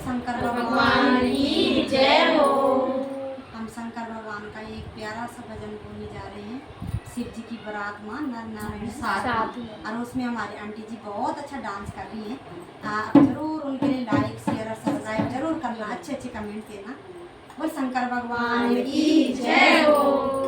शंकर भगवान की जय हो। हम शंकर भगवान का एक प्यारा सा भजन बोलने जा रहे हैं। शिव जी की बारात माँ नर नारायण साथ और उसमें हमारी आंटी जी बहुत अच्छा डांस कर रही हैं। आप जरूर उनके लिए लाइक शेयर और सब्सक्राइब जरूर करना, अच्छे अच्छे कमेंट देना। बोल शंकर भगवान की जय हो।